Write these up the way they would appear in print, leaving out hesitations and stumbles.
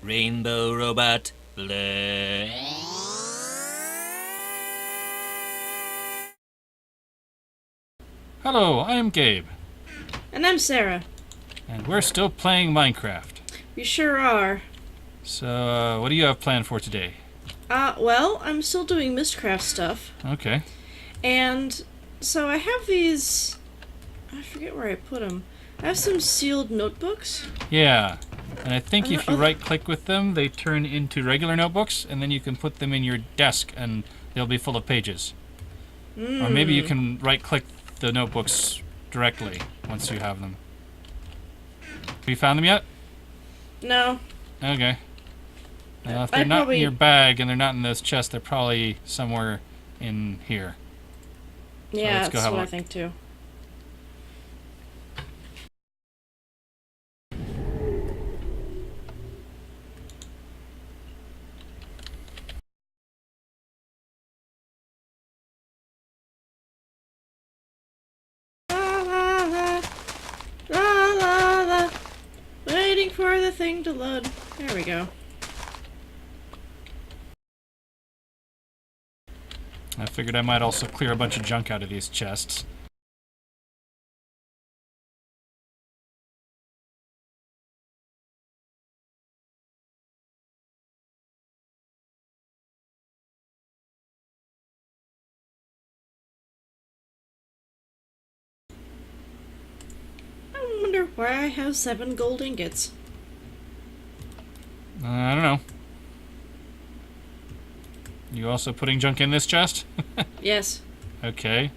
Rainbow Robot Blur. Hello, I'm Gabe. And I'm Sarah. And we're still playing Minecraft. We sure are. So, what do you have planned for today? Well, I'm still doing Mystcraft stuff. Okay. And so I have these... I forget where I put them. I have some sealed notebooks. Yeah. And I think if you oh. right-click with them, they turn into regular notebooks, and then you can put them in your desk, and they'll be full of pages. Or maybe you can right-click the notebooks directly once you have them. Have you found them yet? No. Okay. If they're not in your bag and they're not in this chest, they're probably somewhere in here. Yeah, that's what I think too. La la la, la la la, waiting for the thing to load. There we go. I figured I might also clear a bunch of junk out of these chests. I wonder why I have 7 gold ingots. I don't know. You also putting junk in this chest? Yes. Okay.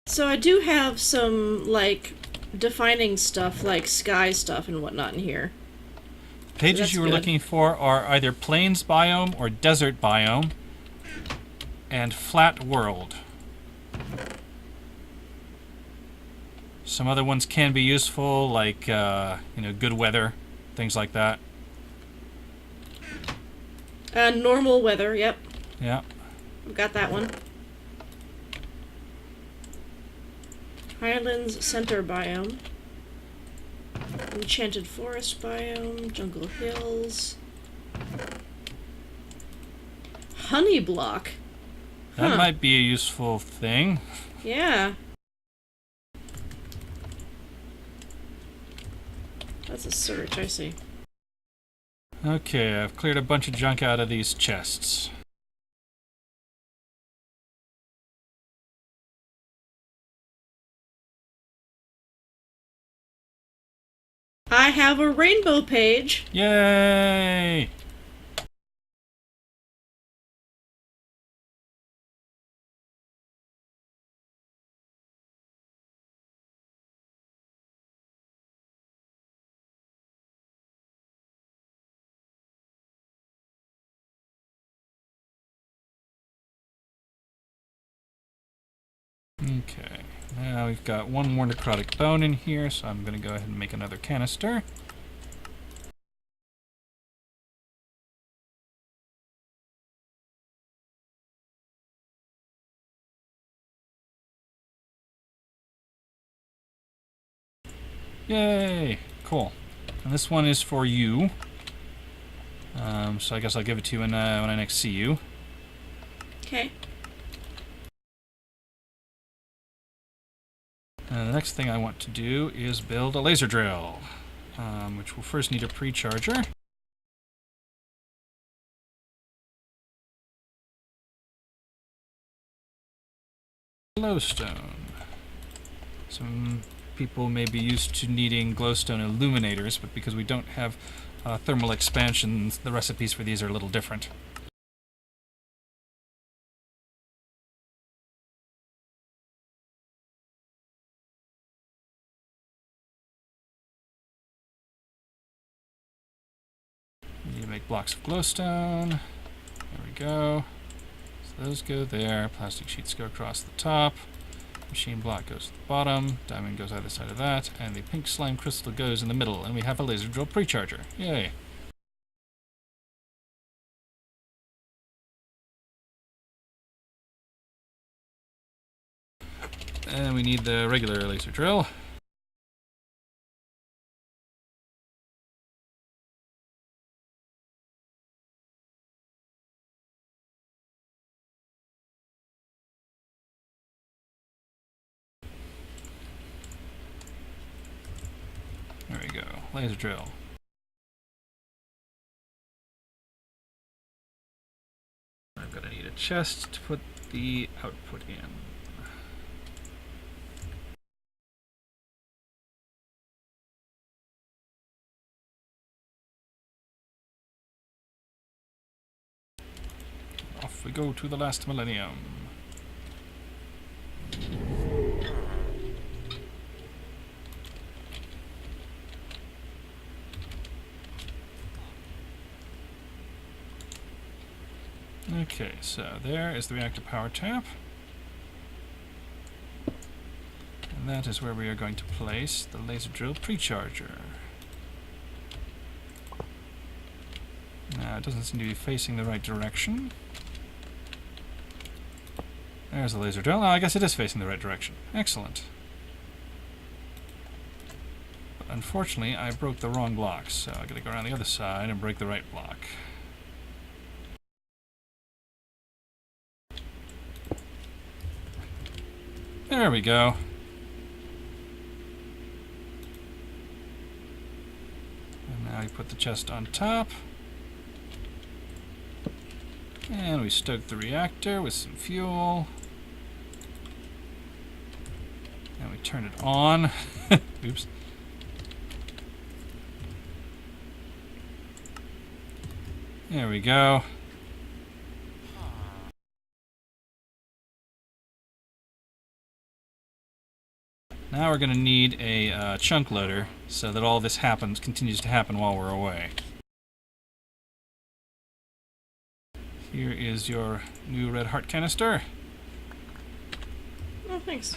So I do have some, like, defining stuff, like sky stuff and whatnot in here. Pages you were looking for are either plains biome or desert biome and flat world. Some other ones can be useful, like good weather, things like that. Normal weather, yep. Yeah. I've got that one. Highlands Center biome. Enchanted Forest biome, Jungle Hills. Honey block. That might be a useful thing. Yeah. That's a search, I see. Okay, I've cleared a bunch of junk out of these chests. I have a rainbow page. Yay! Okay, now we've got one more necrotic bone in here, so I'm going to go ahead and make another canister. Yay! Cool. And this one is for you. So I guess I'll give it to you when I next see you. Okay. The next thing I want to do is build a laser drill, which will first need a pre-charger. Glowstone. Some people may be used to needing glowstone illuminators, but because we don't have thermal expansions, the recipes for these are a little different. We need to make blocks of glowstone. There we go. So those go there. Plastic sheets go across the top. Machine block goes to the bottom, diamond goes either side of that, and the pink slime crystal goes in the middle, and we have a laser drill precharger. Yay! And we need the regular laser drill. There we go, laser drill. I'm gonna need a chest to put the output in. Off we go to the last millennium. Okay, so there is the reactor power tap. And that is where we are going to place the laser drill precharger. Now, it doesn't seem to be facing the right direction. There's the laser drill. Oh, I guess it is facing the right direction. Excellent. But unfortunately, I broke the wrong block, so I'm going to go around the other side and break the right block. There we go. And now we put the chest on top. And we stoke the reactor with some fuel. And we turn it on. Oops. There we go. Now we're going to need a chunk loader so that all this continues to happen while we're away. Here is your new red heart canister. Oh, thanks.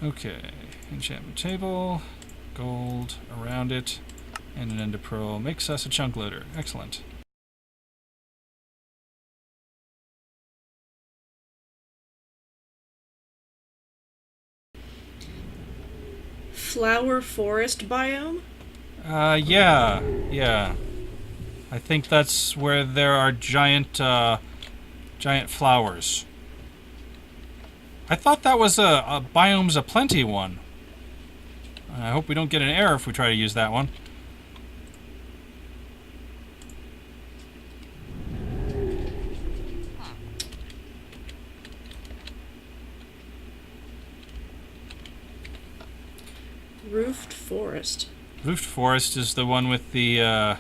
Okay, enchantment table, gold around it, and an ender pearl makes us a chunk loader. Excellent. Flower forest biome? Yeah. I think that's where there are giant flowers. I thought that was a biomes aplenty one. I hope we don't get an error if we try to use that one. Roofed forest. Roofed forest is the one with the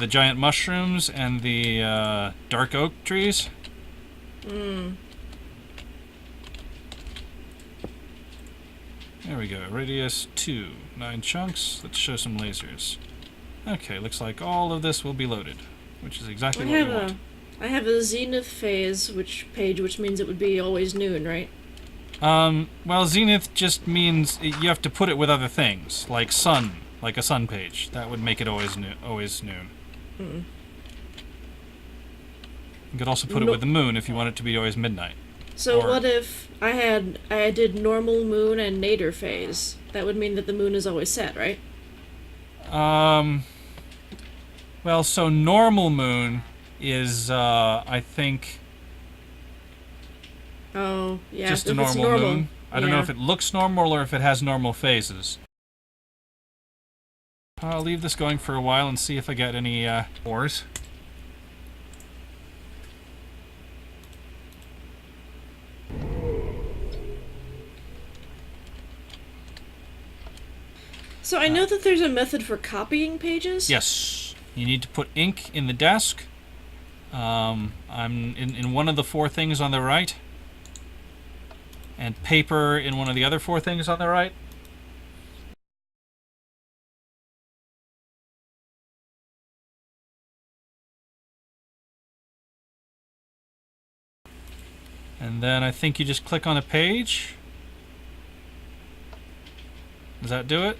giant mushrooms and the dark oak trees. There we go. Radius 2. 9 chunks. Let's show some lasers. Okay, looks like all of this will be loaded, which is exactly what we want. I have a zenith phase which means it would be always noon, right? Well, zenith just means you have to put it with other things, like sun, like a sun page. That would make it always noon. You could also put it with the moon if you want it to be always midnight. So what if I did normal moon and nadir phase? That would mean that the moon is always set, right? Well, so normal moon is, I think... Oh, yeah. Just a normal moon. I don't know if it looks normal or if it has normal phases. I'll leave this going for a while and see if I get any, ores. So I know that there's a method for copying pages. Yes. You need to put ink in the desk, I'm in one of the 4 things on the right, and paper in one of the other 4 things on the right. And then I think you just click on a page. Does that do it?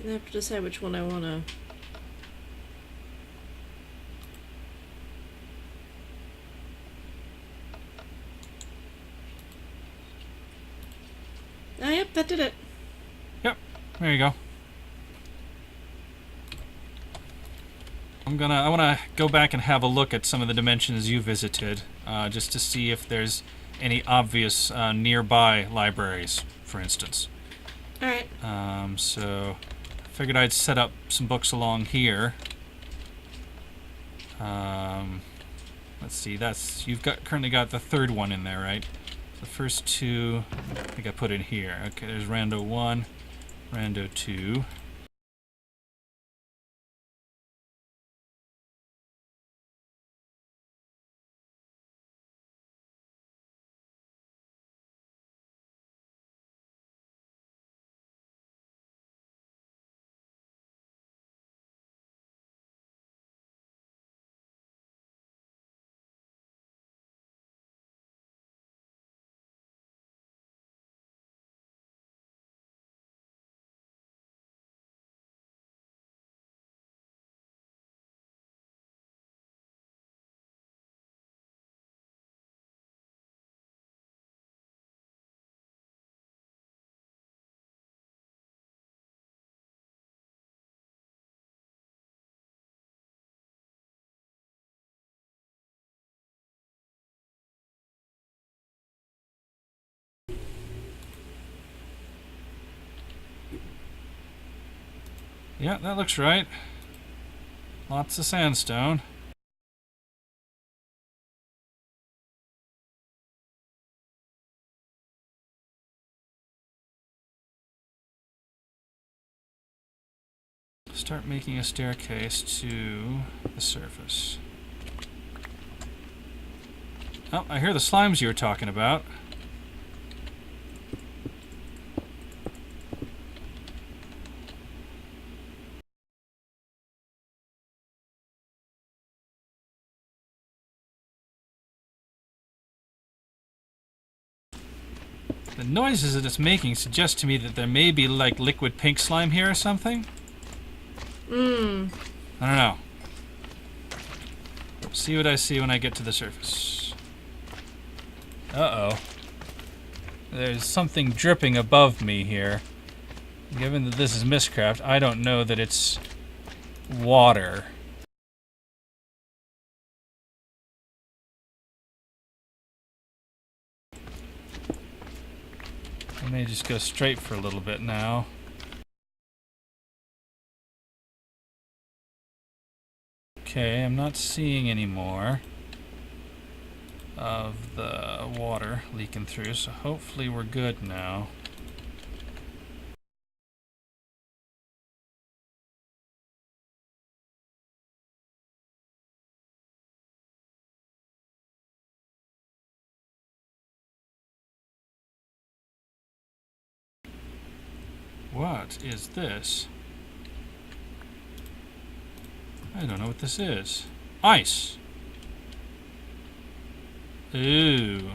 I have to decide which one I want to... Ah, yep, that did it. Yep, there you go. I want to go back and have a look at some of the dimensions you visited, just to see if there's any obvious nearby libraries, for instance. Alright. So I figured I'd set up some books along here. Let's see, you've currently got the 3rd one in there, right? The first 2, I think I put in here. Okay, there's Rando 1, Rando 2. Yeah, that looks right. Lots of sandstone. Start making a staircase to the surface. Oh, I hear the slimes you were talking about. The noises that it's making suggest to me that there may be like liquid pink slime here or something. I don't know. See what I see when I get to the surface. Uh-oh. There's something dripping above me here. Given that this is Mystcraft, I don't know that it's water. I may just go straight for a little bit now. Okay, I'm not seeing any more of the water leaking through, so hopefully we're good now. What is this? I don't know what this is. Ice! Ooh.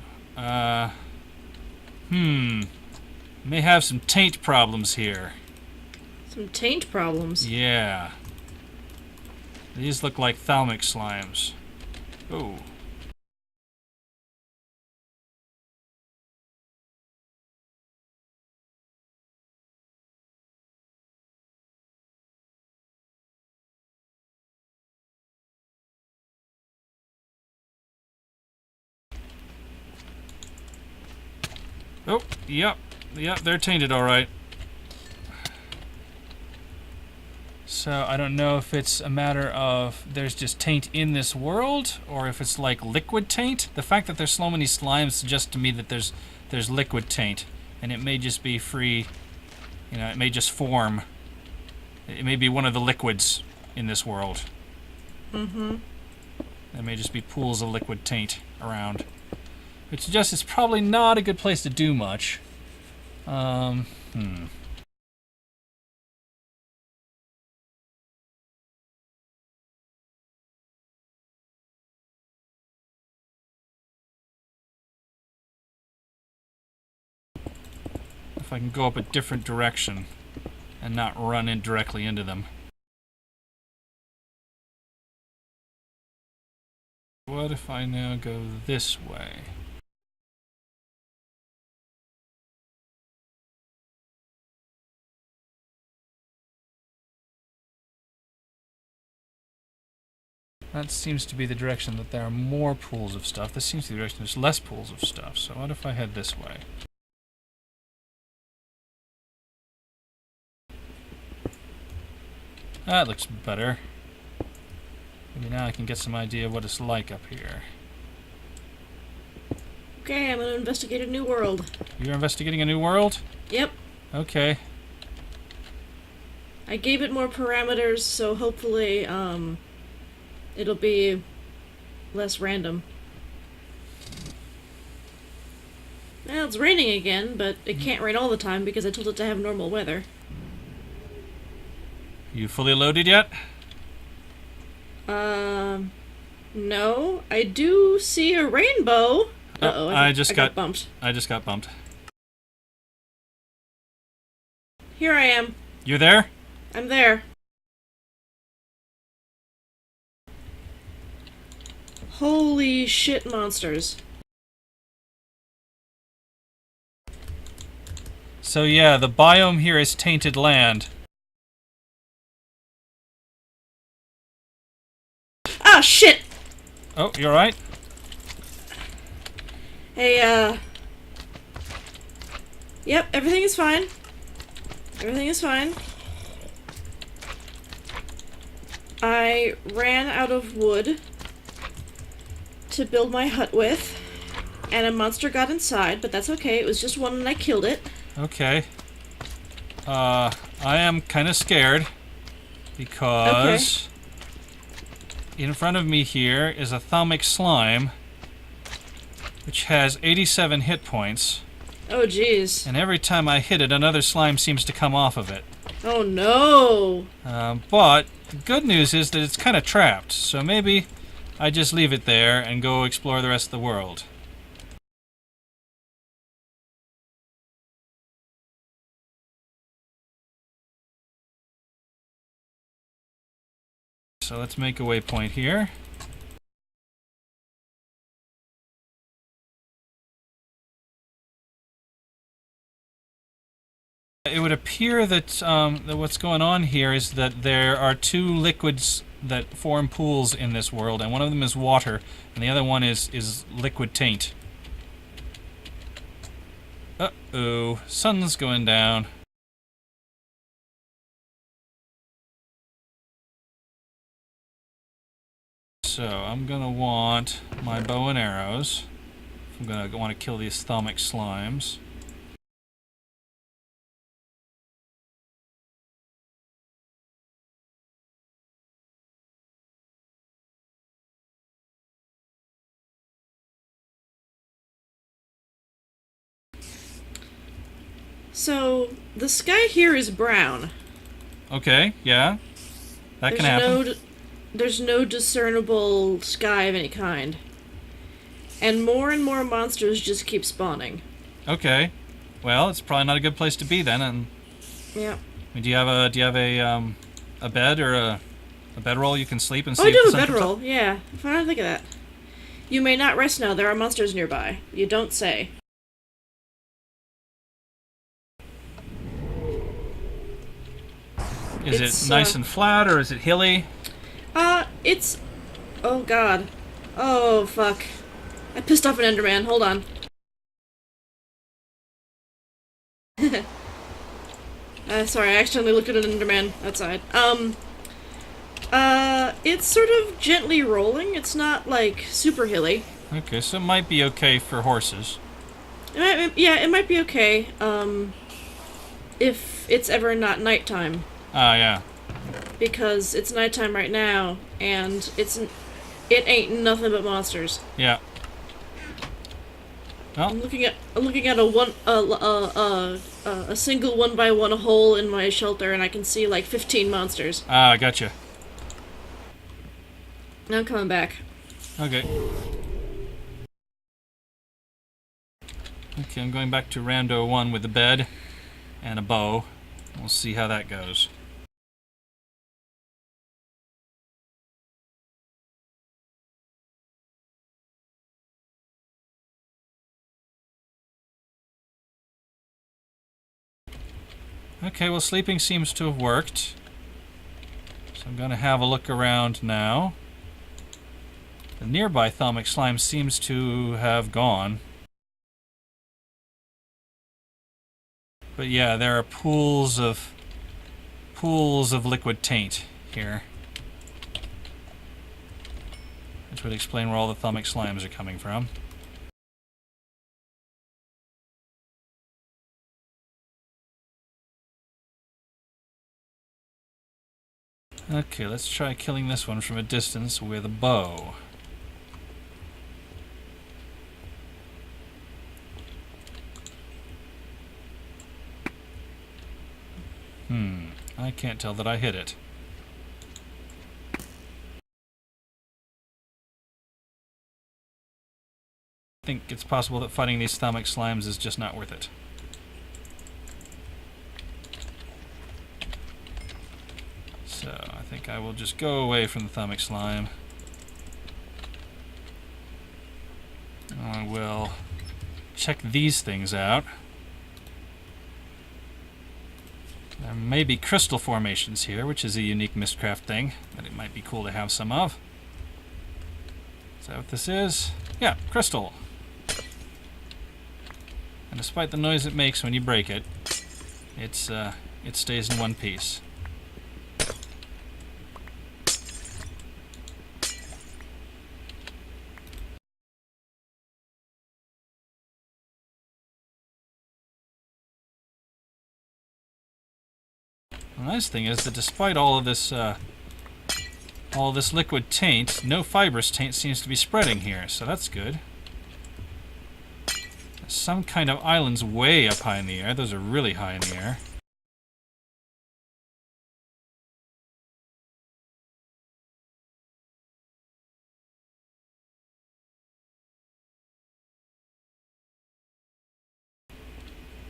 May have some taint problems here. Some taint problems? Yeah. These look like thalmic slimes. Oh. Oh, yep, they're tainted all right. So I don't know if it's a matter of there's just taint in this world, or if it's like liquid taint. The fact that there's so many slimes suggests to me that there's liquid taint, and it may just be free. You know, it may just form. It may be one of the liquids in this world. Mm-hmm. There may just be pools of liquid taint around. Which suggests it's probably not a good place to do much. If I can go up a different direction and not run in directly into them. What if I now go this way? That seems to be the direction that there are more pools of stuff. This seems to be the direction there's less pools of stuff. So what if I head this way? That looks better. Maybe now I can get some idea of what it's like up here. Okay, I'm gonna investigate a new world. You're investigating a new world? Yep. Okay. I gave it more parameters, so hopefully, it'll be less random. Well, it's raining again, but it can't rain all the time because I told it to have normal weather. You fully loaded yet? No. I do see a rainbow. Uh-oh, I got bumped. I just got bumped. Here I am. You're there? I'm there. Holy shit monsters. So yeah, the biome here is tainted land. Ah, shit! Oh, you alright? Hey, Yep, everything is fine. Everything is fine. I ran out of wood to build my hut with, and a monster got inside, but that's okay. It was just one and I killed it. Okay. I am kind of scared because in front of me here is a thalmic slime which has 87 hit points. Oh, jeez. And every time I hit it, another slime seems to come off of it. Oh, no! But the good news is that it's kind of trapped, so maybe I just leave it there and go explore the rest of the world. So let's make a waypoint here. It would appear that, that what's going on here is that there are two liquids that form pools in this world, and one of them is water, and the other one is liquid taint. Uh-oh, sun's going down. So I'm gonna want my bow and arrows. I'm gonna want to kill these thalmic slimes. So, the sky here is brown. Okay, yeah. That can happen. There's no discernible sky of any kind. And more monsters just keep spawning. Okay. Well, it's probably not a good place to be then. And yeah. I mean, do you have a bed or a bedroll you can sleep and see? Oh, I do if have a bedroll. Yeah. If I don't think of that. You may not rest now. There are monsters nearby. You don't say. Is it nice and flat or is it hilly? It's... Oh, God. Oh, fuck. I pissed off an Enderman. Hold on. Sorry, I accidentally looked at an Enderman outside. It's sort of gently rolling. It's not, like, super hilly. Okay, so it might be okay for horses. It might be okay, if it's ever not nighttime. Ah, yeah. because it's nighttime right now, and it ain't nothing but monsters. Yeah. Well, I'm looking at a single 1x1 hole in my shelter, and I can see like 15 monsters. ah, I gotcha. Now I'm coming back. Okay. Okay, I'm going back to Rando 1 with a bed and a bow. We'll see how that goes. Okay, well, sleeping seems to have worked. So I'm going to have a look around now. The nearby thalmic slime seems to have gone. But yeah, there are pools of liquid taint here. Which would explain where all the thalmic slimes are coming from. Okay, let's try killing this one from a distance with a bow. I can't tell that I hit it. I think it's possible that fighting these thalmic slimes is just not worth it. So, I think I will just go away from the thalmic slime. I will check these things out. There may be crystal formations here, which is a unique Mystcraft thing that it might be cool to have some of. Is that what this is? Yeah, crystal. And despite the noise it makes when you break it, it stays in one piece. The nice thing is that despite all this liquid taint, no fibrous taint seems to be spreading here, so that's good. Some kind of islands way up high in the air. Those are really high in the air.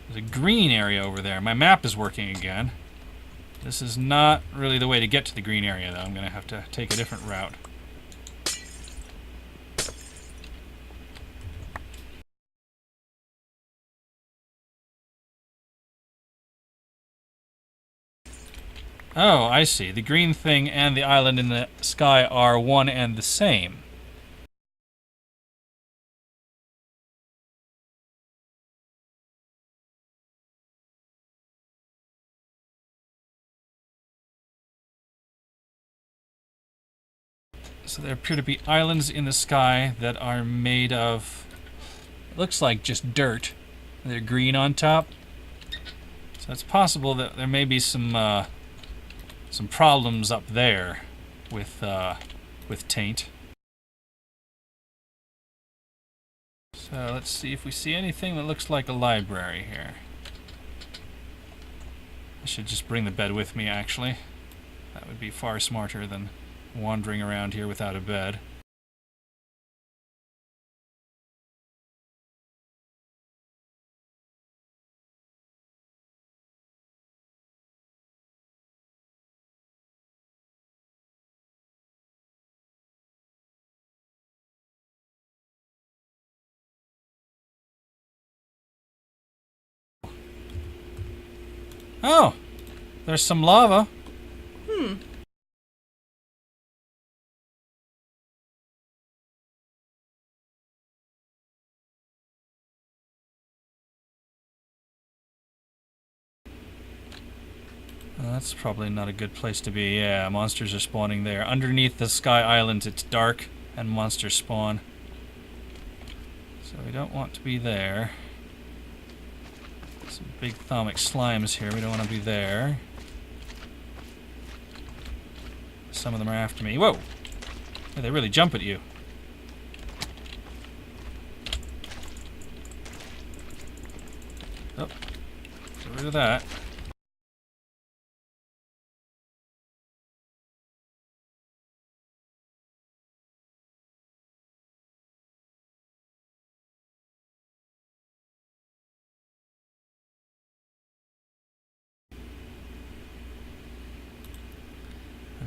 There's a green area over there. My map is working again. This is not really the way to get to the green area, though. I'm going to have to take a different route. Oh, I see. The green thing and the island in the sky are one and the same. So there appear to be islands in the sky that are made of, it looks like just dirt. They're green on top. So it's possible that there may be some problems up there with taint. So let's see if we see anything that looks like a library here. I should just bring the bed with me, actually. That would be far smarter than wandering around here without a bed. Oh! There's some lava. Well, that's probably not a good place to be. Yeah, monsters are spawning there. Underneath the sky islands, it's dark and monsters spawn. So we don't want to be there. Some big thalmic slimes here. We don't want to be there. Some of them are after me. Whoa! Yeah, they really jump at you. Oh, get rid of that.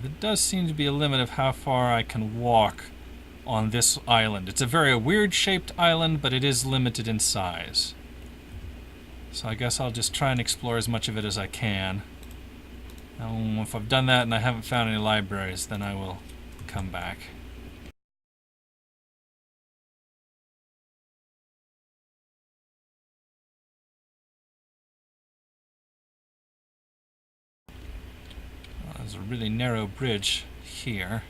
There does seem to be a limit of how far I can walk on this island. It's a very weird shaped island, but it is limited in size. So I guess I'll just try and explore as much of it as I can. If I've done that and I haven't found any libraries, then I will come back. There's a really narrow bridge here.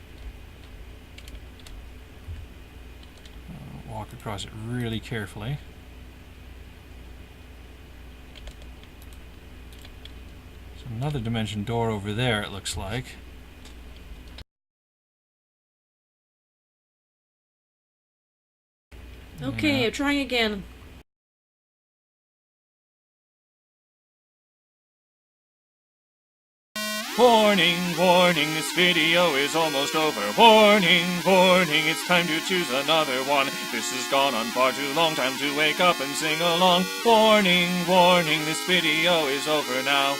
Walk across it really carefully. There's another dimension door over there, it looks like. Okay, I'm trying again. Warning, warning, this video is almost over. Warning, warning, it's time to choose another one. This has gone on far too long, time to wake up and sing along. Warning, warning, this video is over now.